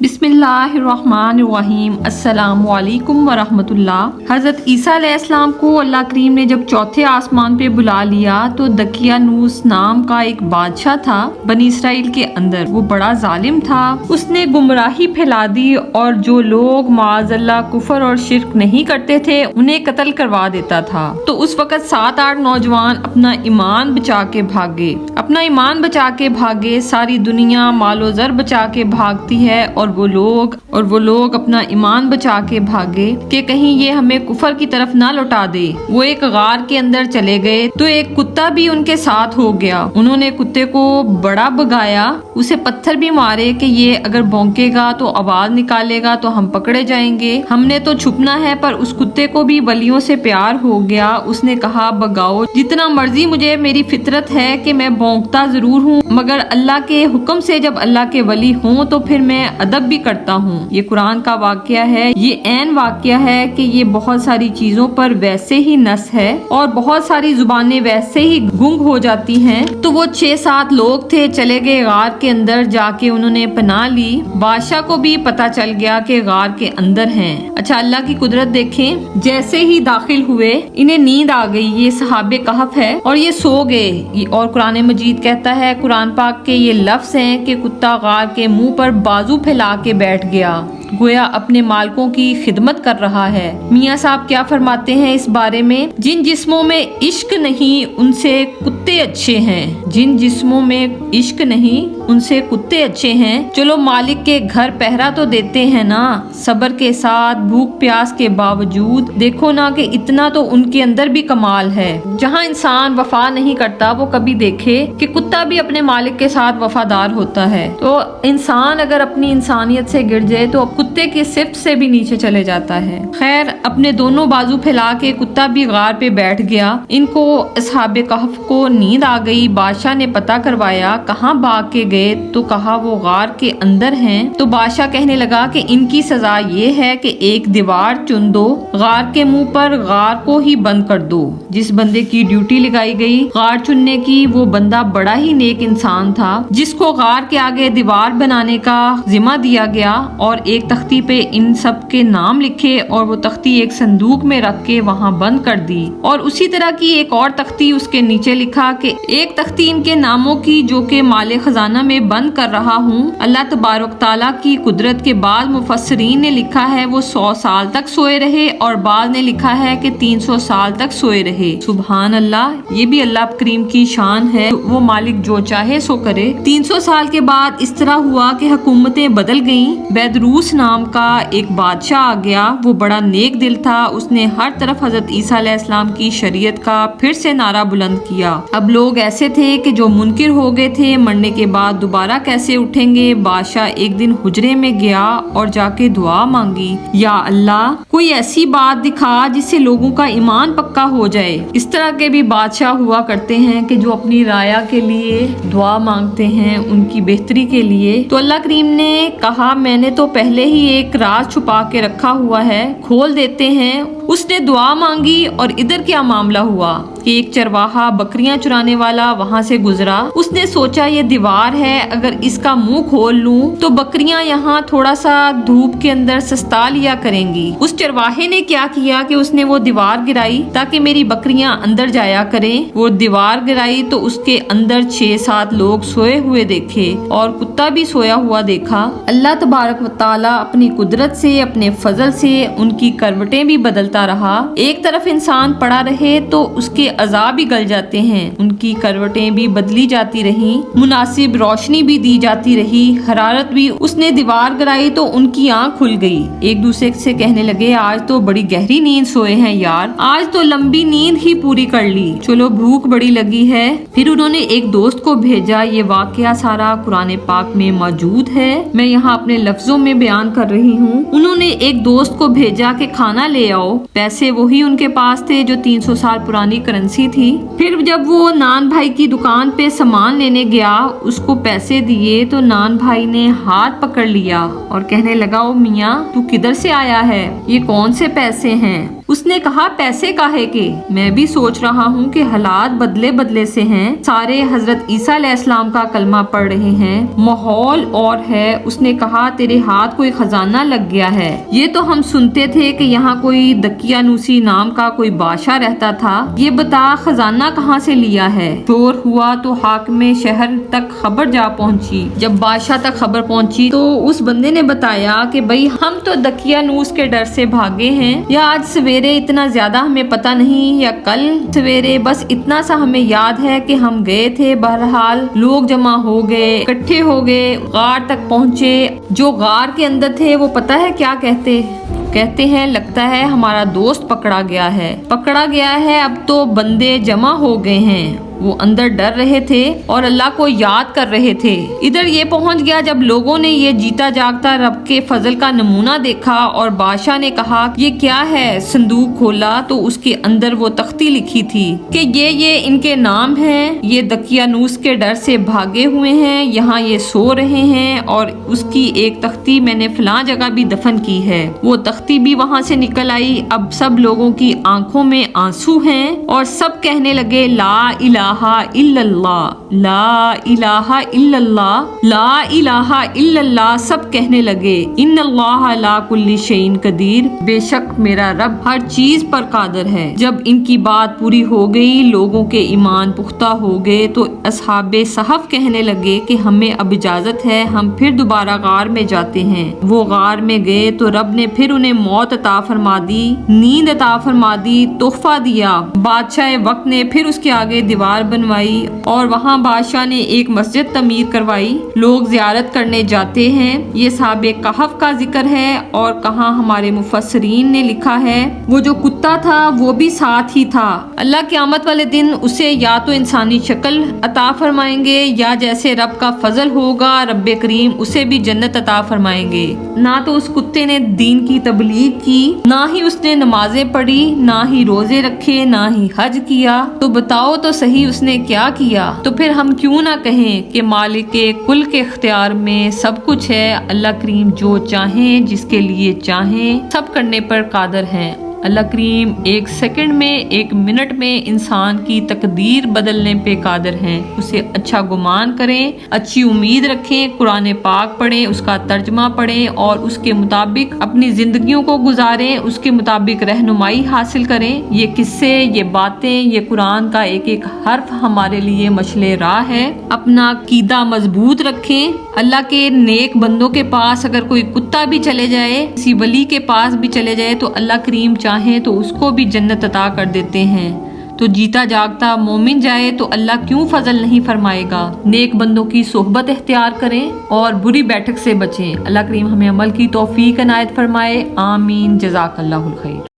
बिस्मिल्लाहिर्रहमानिर्रहीम। अस्सलामु अलैकुम वरहमतुल्लाह। हज़रत ईसा अलैहिस्सलाम को अल्लाह करीम ने जब चौथे आसमान पे बुला लिया तो दकियानूस नाम का एक बादशाह था बनी इसराइल के अंदर। वो बड़ा जालिम था, उसने गुमराही फैला दी और जो लोग माअज़ल्लाह कुफर और शिर्क नहीं करते थे उन्हें कत्ल करवा देता था। तो उस वक़्त 7-8 नौजवान अपना ईमान बचा के भागे। सारी दुनिया मालो ज़र बचा के भागती है और वो लोग अपना ईमान बचा के भागे कि कहीं ये हमें कुफर की तरफ ना लौटा दे। वो एक गार के अंदर चले गए तो एक कुत्ता भी उनके साथ हो गया। उन्होंने कुत्ते को बड़ा भगाया, उसे पत्थर भी मारे कि ये अगर भौंकेगा तो आवाज निकालेगा तो हम पकड़े जाएंगे, हमने तो छुपना है। पर उस कुत्ते को भी वलियों से प्यार हो गया। उसने कहा भगाओ जितना मर्जी, मुझे मेरी फितरत है कि मैं भौंकता जरूर हूँ मगर अल्लाह के हुक्म से जब अल्लाह के वली हों तो फिर मैं अदब भी करता हूँ। ये कुरान का वाकया है, ये ऐन वाकया है कि ये बहुत सारी चीजों पर वैसे ही नस है और बहुत सारी जुबानें वैसे ही गुंग हो जाती हैं। तो वो 6-7 लोग थे, चले गए गार के अंदर, जाके उन्होंने पनाह ली। बादशाह को भी पता चल गया कि गार के अंदर हैं। अच्छा, अल्लाह की कुदरत देखें, जैसे ही दाखिल हुए इन्हें नींद आ गई। ये सहाबे कहफ है और ये सो गए। और कुरान मजीद कहता है, कुरान पाक के ये लफ्ज हैं कि कुत्ता गार के मुंह पर बाजू फैला के बैठ गया, गोया अपने मालिकों की खिदमत कर रहा है। मियाँ साहब क्या फरमाते हैं इस बारे में? जिन जिस्मों में इश्क नहीं उनसे कुत्ते अच्छे हैं, जिन जिस्मों में इश्क नहीं उनसे कुत्ते अच्छे हैं। चलो मालिक के घर पहरा तो देते हैं ना, सब्र के साथ भूख प्यास के बावजूद। देखो ना कि इतना तो उनके अंदर भी कमाल है। जहाँ इंसान वफा नहीं करता वो कभी देखे कि कुत्ता भी अपने मालिक के साथ वफादार होता है। तो इंसान अगर अपनी इंसानियत से गिर जाए तो कुत्ते की सिफ्त से भी नीचे चले जाता है। खैर, अपने दोनों बाजू फैला के कुत्ता भी गार पे बैठ गया। इनको असहाबे कहफ को नींद आ गई। बादशाह ने पता करवाया कहाँ भाग के गए, तो कहा वो गार के अंदर हैं। तो बादशाह कहने लगा कि इनकी सजा ये है कि एक दीवार चुन दो, गार के मुंह पर गार को ही बंद कर दो। जिस बंदे की ड्यूटी लगाई गई गार चुनने की, वो बंदा बड़ा ही नेक इंसान था जिसको गार के आगे दीवार बनाने का जिम्मा दिया गया और एक तख्ती पे इन सब के नाम लिखे और वो तख्ती एक संदूक में रख के वहाँ बंद कर दी। और उसी तरह की एक और तख्ती उसके नीचे लिखा कि एक तख्ती इनके नामों की जो के माले खजाना में बंद कर रहा हूँ। अल्लाह तबारक ताला की कुदरत के बाद मुफस्सरीन ने लिखा है वो 100 साल तक सोए रहे और बाद ने लिखा है कि 300 साल तक सोए रहे। सुभान अल्लाह, ये भी अल्लाह करीम की शान है, वो मालिक जो चाहे सो करे। 300 साल के बाद इस तरह हुआ कि हुकूमतें बदल गईं। बैदरूस नाम का एक बादशाह आ गया। वो बड़ा नेक दिल था, उसने हर तरफ हजरत ईसा अलैहिस्सलाम की शरीयत का फिर से नारा बुलंद किया। अब लोग ऐसे थे कि जो मुनकिर हो गए थे, मरने के बाद दोबारा कैसे उठेंगे। बादशाह एक दिन हुजरे में गया और जाके दुआ मांगी, या अल्लाह कोई ऐसी बात दिखा जिससे लोगों का ईमान पक्का हो जाए। इस तरह के भी बादशाह हुआ करते हैं कि जो अपनी राया के लिए दुआ मांगते हैं, उनकी बेहतरी के लिए। तो अल्लाह करीम ने कहा मैंने तो पहले ही एक राज छुपा के रखा हुआ है, खोल देते हैं। उसने दुआ मांगी और इधर क्या मामला हुआ कि एक चरवाहा बकरियां चुराने वाला वहां से गुजरा। उसने सोचा ये दीवार है, अगर इसका मुंह खोल लूं तो बकरियां यहाँ थोड़ा सा धूप के अंदर सस्ता लिया करेंगी। उस चरवाहे ने क्या किया कि उसने वो दीवार गिराई ताकि मेरी बकरियां अंदर जाया करें। वो दीवार गिराई तो उसके अंदर 6-7 लोग सोए हुए देखे और कुत्ता भी सोया हुआ देखा। अल्लाह तबारक व तआला अपनी कुदरत से, अपने फजल से उनकी करवटें भी बदलता रहा। एक तरफ इंसान पड़ा रहे तो उसके अजाब भी गल जाते हैं, उनकी करवटें भी बदली जाती रहीं, मुनासिब रोशनी भी दी जाती रही, हरारत भी। उसने दीवार गिराई तो उनकी आंख खुल गई। एक दूसरे से कहने लगे आज तो बड़ी गहरी नींद सोए हैं यार, आज तो लंबी नींद ही पूरी कर ली, चलो भूख बड़ी लगी है। फिर उन्होंने एक दोस्त को भेजा। ये वाकया सारा कुरान पाक में मौजूद है, मैं यहाँ अपने लफ्जों में बयान कर रही हूँ। उन्होंने एक दोस्त को भेजा कि खाना ले आओ। पैसे वही उनके पास थे जो 300 साल पुरानी करेंसी کرنسی تھی۔ پھر جب وہ نان بھائی کی دکان پہ سامان لینے گیا، اس کو پیسے دیے تو نان بھائی نے ہاتھ پکڑ لیا اور کہنے لگا، او میاں تو کدھر سے آیا ہے، یہ کون سے پیسے ہیں؟ اس نے کہا، پیسے کاہے کے؟ میں بھی سوچ رہا ہوں کہ حالات بدلے سے ہیں، سارے حضرت عیسیٰ علیہ السلام کا کلمہ پڑھ رہے ہیں، ماحول اور ہے۔ اس نے کہا، تیرے ہاتھ کوئی خزانہ لگ گیا ہے، یہ تو ہم سنتے تھے کہ یہاں کوئی دقیانوسی نام کا کوئی بادشاہ رہتا تھا، یہ بتا خزانہ کہاں سے لیا ہے؟ شور ہوا تو حاکم شہر تک خبر جا پہنچی۔ جب بادشاہ تک خبر پہنچی تو اس بندے نے بتایا کہ بھئی ہم تو دقیانوس کے ڈر سے بھاگے ہیں، یا آج سویرے اتنا زیادہ ہمیں پتہ نہیں، یا کل سویرے، بس اتنا سا ہمیں یاد ہے کہ ہم گئے تھے، بہرحال لوگ جمع ہو گئے، اکٹھے ہو گئے، غار تک پہنچے۔ جو غار کے اندر تھے وہ پتہ ہے کیا کہتے ہیں، لگتا ہے ہمارا دوست پکڑا گیا ہے، اب تو بندے جمع ہو گئے ہیں۔ وہ اندر ڈر رہے تھے اور اللہ کو یاد کر رہے تھے۔ ادھر یہ پہنچ گیا جب لوگوں نے یہ جیتا جاگتا رب کے فضل کا نمونہ دیکھا، اور بادشاہ نے کہا، یہ کیا ہے؟ صندوق کھولا تو اس کے اندر وہ تختی لکھی تھی کہ یہ ان کے نام ہیں، یہ دقیانوس کے ڈر سے بھاگے ہوئے ہیں، یہاں یہ سو رہے ہیں، اور اس کی ایک تختی میں نے فلاں جگہ بھی دفن کی ہے۔ وہ تختی بھی وہاں سے نکل آئی۔ اب سب لوگوں کی آنکھوں میں آنسو ہیں اور سب کہنے لگے، لا الہ الا اللہ، لا الہ الا اللہ، لا الہ الا اللہ، سب کہنے لگے، ان اللہ علی کل شیء قدیر، بے شک میرا رب ہر چیز پر قادر ہے۔ جب ان کی بات پوری ہو گئی، لوگوں کے ایمان پختہ ہو گئے، تو اصحاب صحف کہنے لگے کہ ہمیں اب اجازت ہے، ہم پھر دوبارہ غار میں جاتے ہیں۔ وہ غار میں گئے تو رب نے پھر انہیں موت عطا فرما دی، نیند عطا فرما دی، تحفہ دیا۔ بادشاہ وقت نے پھر اس کے آگے دیوار بنوائی اور وہاں بادشاہ نے ایک مسجد تعمیر کروائی، لوگ زیارت کرنے جاتے ہیں۔ یہ اصحاب کہف کا ذکر ہے، اور کہاں ہمارے مفسرین نے لکھا ہے، وہ جو کتا تھا وہ بھی ساتھ ہی تھا۔ اللہ قیامت والے دن اسے یا تو انسانی شکل عطا فرمائیں گے، یا جیسے رب کا فضل ہوگا رب کریم اسے بھی جنت عطا فرمائیں گے۔ نہ تو اس کتے نے دین کی تبلیغ کی، نہ ہی اس نے نمازیں پڑھی، نہ ہی روزے رکھے، نہ ہی حج کیا، تو بتاؤ تو صحیح اس نے کیا کیا؟ تو پھر ہم کیوں نہ کہیں کہ مالک کل کے اختیار میں سب کچھ ہے، اللہ کریم جو چاہیں، جس کے لیے چاہیں، سب کرنے پر قادر ہیں۔ اللہ کریم ایک سیکنڈ میں، ایک منٹ میں انسان کی تقدیر بدلنے پہ قادر ہیں۔ اسے اچھا گمان کریں، اچھی امید رکھیں، قرآن پاک پڑھیں، اس کا ترجمہ پڑھیں اور اس کے مطابق اپنی زندگیوں کو گزاریں، اس کے مطابق رہنمائی حاصل کریں۔ یہ قصے، یہ باتیں، یہ قرآن کا ایک ایک حرف ہمارے لیے مشعل راہ ہے۔ اپنا عقیدہ مضبوط رکھیں۔ اللہ کے نیک بندوں کے پاس اگر کوئی کتا بھی چلے جائے، کسی ولی کے پاس بھی چلے جائے، تو اللہ کریم چاہیں تو اس کو بھی جنت عطا کر دیتے ہیں۔ تو جیتا جاگتا مومن جائے تو اللہ کیوں فضل نہیں فرمائے گا؟ نیک بندوں کی صحبت اختیار کریں اور بری بیٹھک سے بچیں۔ اللہ کریم ہمیں عمل کی توفیق عنایت فرمائے، آمین۔ جزاک اللہ الخیر۔